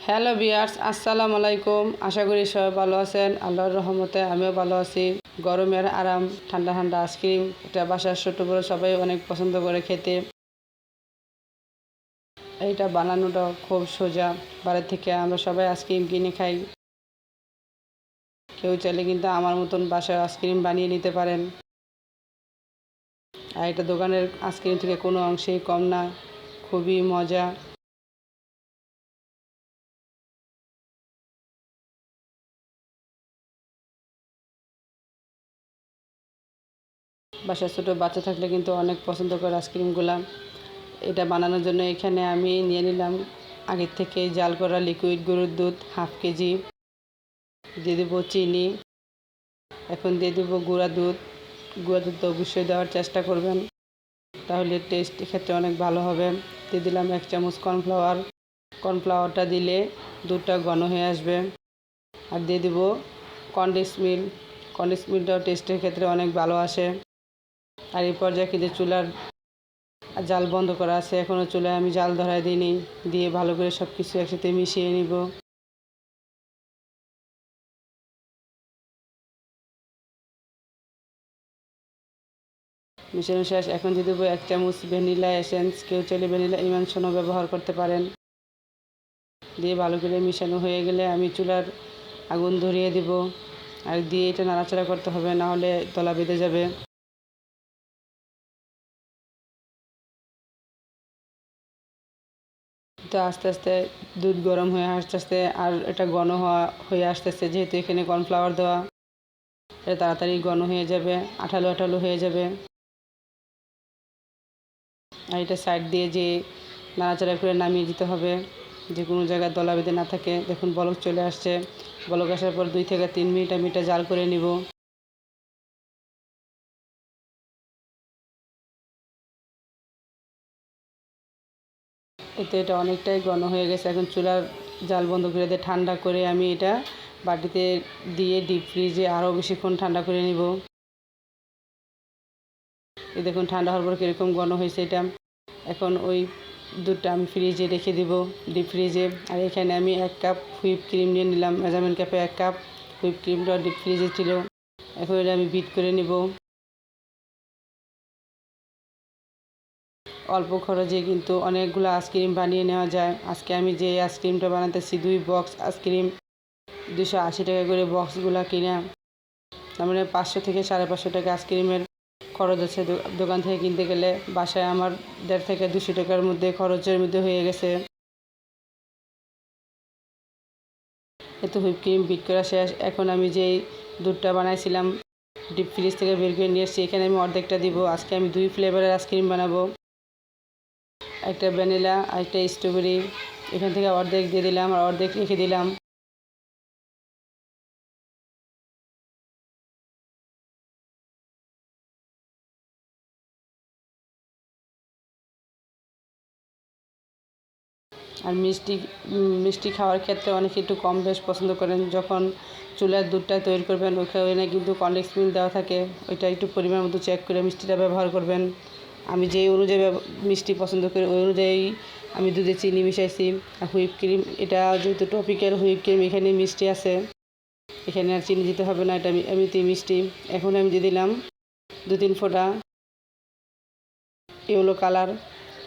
Hello viewers, আসসালামু আলাইকুম। আশা করি সবাই ভালো আছেন। আল্লাহর রহমতে আমিও ভালো আছি। গরমের আরাম, ঠান্ডা ঠান্ডা আইসক্রিম, এটা বাসার ছোট বড় সবাই অনেক পছন্দ করে খেতে। এইটা বানানোটা খুব সোজা। বাইরে থেকে আমরা সবাই আইসক্রিম কিনে খাই। কেউ চাইলে কিন্তু আমার মতন বাসায় আইসক্রিম বানিয়ে নিতে পারেন। আর এটা দোকানের আইসক্রিম থেকে কোনো অংশেই কম না, খুবই মজা। বাসায় ছোটো বাচ্চা থাকলে কিন্তু অনেক পছন্দ করে আইসক্রিমগুলা। এটা বানানোর জন্য এখানে আমি নিয়ে নিলাম আগের থেকে জাল করা লিকুইড গরুর দুধ হাফ কেজি, দিয়ে দেবো চিনি, এখন দিয়ে দেবো গুঁড়া দুধ। গুঁড়া দুধ তো অবশ্যই দেওয়ার চেষ্টা করবেন, তাহলে টেস্ট ক্ষেত্রে অনেক ভালো হবে। দিয়ে দিলাম 1 চামচ কর্নফ্লাওয়ার। কর্নফ্লাওয়ারটা দিলে দুধটা ঘন হয়ে আসবে। আর দিয়ে দেবো কনডেন্স মিল্ক। কনডেন্স মিল্কটাও টেস্টের ক্ষেত্রে অনেক ভালো আসে। আর এই পর্যায়ে কিন্তু চুলার জাল বন্ধ করা আছে, এখনও চুলায় আমি জাল ধরায় দিইনি। দিয়ে ভালো করে সব কিছু একসাথে মিশিয়ে নিব। মিশানো শেষ। এখন দিয়ে দেবো 1 চামচ ভ্যানিলা এসেন্স। কেউ চাইলে ভ্যানিলা ইমানশনও ব্যবহার করতে পারেন। দিয়ে ভালো করে মিশানো হয়ে গেলে আমি চুলার আগুন ধরিয়ে দিব। আর দিয়ে এটা নাড়াচাড়া করতে হবে, না হলে তলা বেঁধে যাবে। তো আস্তে আস্তে দুধ গরম হয়ে আস্তে আস্তে আর এটা ঘন হয়ে আসতেছে। যেহেতু এখানে কর্নফ্লাওয়ার দেওয়া, এটা তাড়াতাড়ি ঘন হয়ে যাবে, আঠালো আঠালো হয়ে যাবে। আর এটা সাইড দিয়ে যে নাড়াচাড়া করে নামিয়ে দিতে হবে, যে কোনো জায়গায় দলা বেঁধে না থাকে। দেখুন বলক চলে আসছে। বলক আসার পর 2 থেকে 3 মিনিট আমি এটা জাল করে নিব। এতে এটা অনেকটাই ঘন হয়ে গেছে। এখন চুলার জাল বন্ধ করে দিয়ে ঠান্ডা করে আমি এটা বাটিতে দিয়ে ডিপ ফ্রিজে আরও বেশিক্ষণ ঠান্ডা করে নিব। এই দেখুন ঠান্ডা হওয়ার পর কীরকম ঘন হয়েছে এটা। এখন ওই দুধটা আমি ফ্রিজে রেখে দিব, ডিপ ফ্রিজে। আর এখানে আমি 1 কাপ হুইপ ক্রিম নিয়ে নিলাম। মেজারমেন্ট কাপে 1 কাপ হুইপ ক্রিমটা ডিপ ফ্রিজে ছিল। এখন এটা আমি বিট করে নিব। অল্প খরচে কিন্তু অনেকগুলো আইসক্রিম বানিয়ে নেওয়া যায়। আজকে আমি যে আইসক্রিমটা বানাতেছি 2 বক্স আইসক্রিম, 280 টাকা করে বক্সগুলো কিনা। তার মানে 500 থেকে 550 টাকা আইসক্রিমের খরচ আছে দোকান থেকে কিনতে গেলে। বাসায় আমার 150 থেকে 200 টাকার মধ্যে খরচের মধ্যে হয়ে গেছে। এত হুইপ ক্রিম বিট করা শেষ। এখন আমি যেই দুধটা বানাইছিলাম ডিপ ফ্রিজ থেকে বের করে নিয়ে এসেছি, এখানে আমি অর্ধেকটা দিব। আজকে আমি 2 ফ্লেভারের আইসক্রিম বানাবো, একটা ভ্যানিলা আর একটা স্ট্রবেরি। এখান থেকে অর্ধেক দিয়ে দিলাম আর অর্ধেক রেখে দিলাম। আর মিষ্টি খাওয়ার ক্ষেত্রে অনেকে একটু কম বেশ পছন্দ করেন। যখন চুলার দুধটা তৈরি করবেন ওইখানে কিন্তু কনডেন্স মিল্ক দেওয়া থাকে, ওইটা একটু পরিমাণ মতো চেক করে মিষ্টিটা ব্যবহার করবেন। আমি যেই অনুযায়ী মিষ্টি পছন্দ করি ওই অনুযায়ী আমি দুধে চিনি মিশাইছি। আর হুইপ ক্রিম, এটা যেহেতু টপিক্যাল হুইপ ক্রিম, এখানে মিষ্টি আছে, এখানে আর চিনি দিতে হবে না, এটা এমনিতেই মিষ্টি। এখন আমি দিয়ে দিলাম 2-3 ফোঁটা ইয়েলো কালার।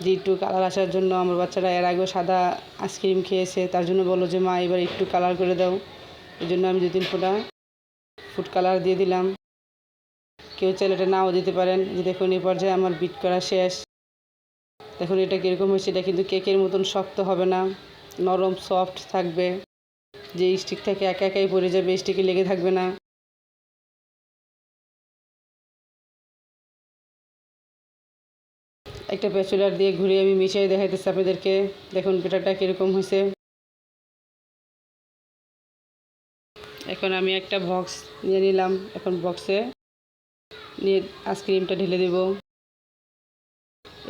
যে একটু কালার আসার জন্য, আমার বাচ্চারা এর আগেও সাদা আইসক্রিম খেয়েছে, তার জন্য বললো যে মা এবার একটু কালার করে দাও। এই জন্য আমি 2-3 ফোঁটা ফুড কালার দিয়ে দিলাম। কেউ চাইলে এটা নাও দিতে পারেন। যে দেখুন এই পর্যায়ে আমার বিট করা শেষ। দেখুন এটা কীরকম হয়েছে। এটা কিন্তু কেকের মতন শক্ত হবে না, নরম সফট থাকবে। যে স্টিক থেকে একা একাই পড়ে যাবে, স্টিকে লেগে থাকবে না। একটা প্যাচুলার দিয়ে ঘুরিয়ে আমি মিশিয়ে দেখাইতেছি আপনাদেরকে। দেখুন ব্যাটারটা কীরকম হয়েছে। এখন আমি একটা বক্স নিয়ে নিলাম। এখন বক্সে নিয়ে আইসক্রিমটা ঢেলে দেব।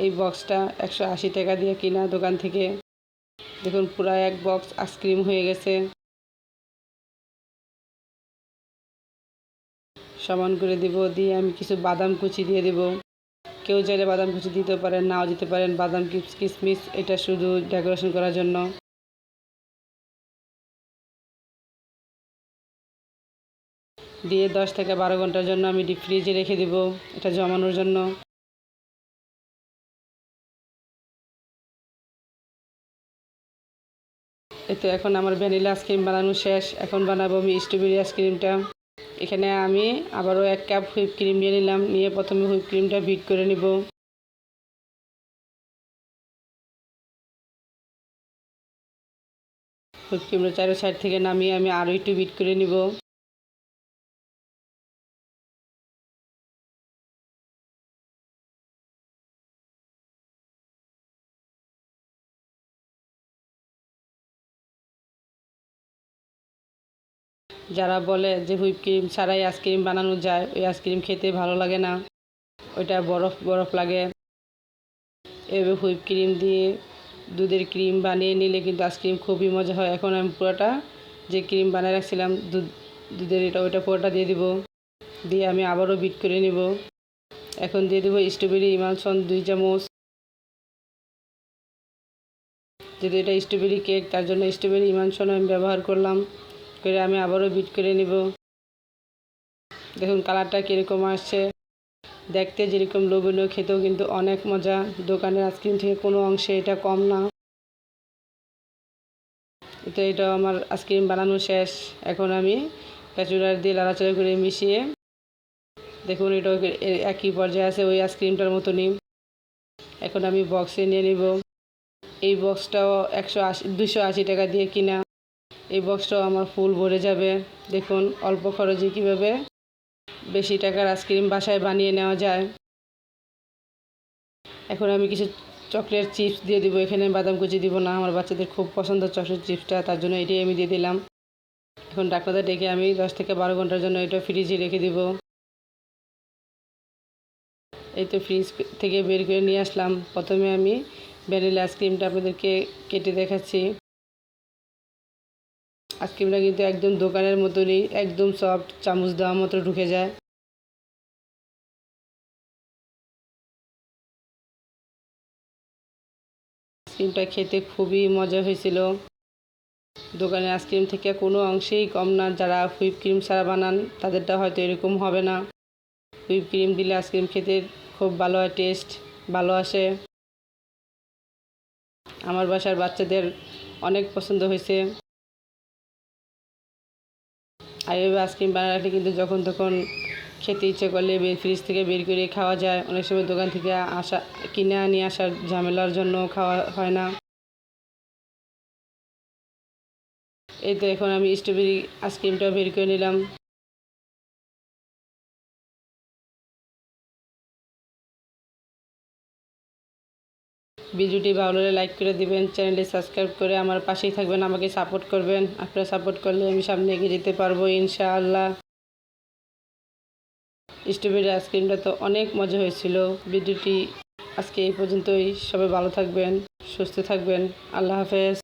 এই বক্সটা 180 টাকা দিয়ে কিনা দোকান থেকে। দেখুন পুরো 1 বক্স আইসক্রিম হয়ে গেছে। সমান করে দেব। দিয়ে আমি কিছু বাদাম কুচি দিয়ে দেব। কেউ চাইলে বাদাম কুচি দিতে পারেন, নাও দিতে পারেন। বাদাম কিশমিশ এটা শুধু ডেকোরেশন করার জন্য। দিয়ে 10 থেকে 12 ঘন্টার জন্য আমি ডিপ ফ্রিজে রেখে দেব এটা জমানোর জন্য। এই তো এখন আমার ভ্যানিলা আইসক্রিম বানানো শেষ। এখন বানাবো আমি স্ট্রবেরি আইসক্রিমটা। এখানে আমি আবারও 1 কাপ হুইপ ক্রিম নিয়ে নিলাম, নিয়ে প্রথমে হুইপ ক্রিমটা বিট করে নিব। হুইপ ক্রিমটা চারো সাইড থেকে নামিয়ে আমি আরও একটু বিট করে নিব। যারা বলে যে হুইপ ক্রিম ছাড়াই আইসক্রিম বানানো যায়, ওই আইসক্রিম খেতে ভালো লাগে না, ওইটা বরফ বরফ লাগে। এভাবে হুইপ ক্রিম দিয়ে দুধের ক্রিম বানিয়ে নিলে কিন্তু আইসক্রিম খুবই মজা হয়। এখন আমি পুরোটা যে ক্রিম বানিয়ে রাখছিলাম দুধের ওইটা পুরোটা দিয়ে দিব, দিয়ে আমি আবারও বিট করে নিব। এখন দিয়ে দেবো স্ট্রবেরি ইমালশন 2 চামচ। যেহেতু এটা স্ট্রবেরি কেক, তার জন্য স্ট্রবেরি ইমালশন আমি ব্যবহার করলাম। করে আমি আবারও বিট করে নিব। দেখুন কালারটা কীরকম আসছে, দেখতে যেরকম লোভনীয়, খেতেও কিন্তু অনেক মজা। দোকানের আইসক্রিম থেকে কোনো অংশে এটা কম না। তো এটা আমার আইসক্রিম বানানো শেষ। এখন আমি ক্যাচুরার দিয়ে লাড়াচাড়া করে মিশিয়ে, দেখুন এটা একই পর্যায়ে আছে ওই আইসক্রিমটার মতনই। এখন আমি বক্সে নিয়ে নিব। এই বক্সটাও 280 টাকা দিয়ে কিনা। এই বক্সটাও আমার ফুল ভরে যাবে। দেখুন অল্প খরচে কীভাবে বেশি টাকার আইসক্রিম বাসায় বানিয়ে নেওয়া যায়। এখন আমি কিছু চকলেট চিপস দিয়ে দিব। এখানে বাদাম কুচি দিব না, আমার বাচ্চাদের খুব পছন্দ চকলেট চিপসটা, তার জন্য এটাই আমি দিয়ে দিলাম। এখন ঢাকনাটা ডেকে আমি 10 থেকে 12 ঘন্টার জন্য এটা ফ্রিজে রেখে দিব। এই তো ফ্রিজ থেকে বের করে নিয়ে আসলাম। প্রথমে আমি ভ্যানিলা আইসক্রিমটা আপনাদেরকে কেটে দেখাচ্ছি। আইসক্রিমটা কিন্তু একদম দোকানের মতনই, একদম সফট, চামচ দেওয়া মতো ঢুকে যায়। আইসক্রিমটা খেতে খুবই মজা হয়েছিল। দোকানের আইসক্রিম থেকে কোনো অংশেই কম না। যারা হুইপ ক্রিম ছাড়া বানান তাদেরটা হয়তো এরকম হবে না। হুইপ ক্রিম দিলে আইসক্রিম খেতে খুব ভালো হয়, টেস্ট ভালো আসে। আমার বাসার বাচ্চাদের অনেক পছন্দ হয়েছে। আর এইভাবে আইসক্রিম বানিয়ে রাখলে কিন্তু যখন তখন খেতে ইচ্ছে করলে ফ্রিজ থেকে বের করে খাওয়া যায়। অনেক সময় দোকান থেকে কিনে নিয়ে আসার ঝামেলার জন্য খাওয়া হয় না। এই তো এখন আমি স্ট্রবেরি আইসক্রিমটা বের করে নিলাম। ভিডিওটি ভালো লাগলে লাইক করে দিবেন, চ্যানেলটি সাবস্ক্রাইব করে আমার পাশেই থাকবেন, আমাকে সাপোর্ট করবেন। আপনারা সাপোর্ট করলে আমি সামনে এগিয়ে যেতে পারবো ইনশাআল্লাহ। স্ট্রবেরি আইসক্রিমটা তো অনেক মজা হয়েছিল। ভিডিওটি আজকে এই পর্যন্তই। সবাই ভালো থাকবেন, সুস্থ থাকবেন। আল্লাহ হাফেজ।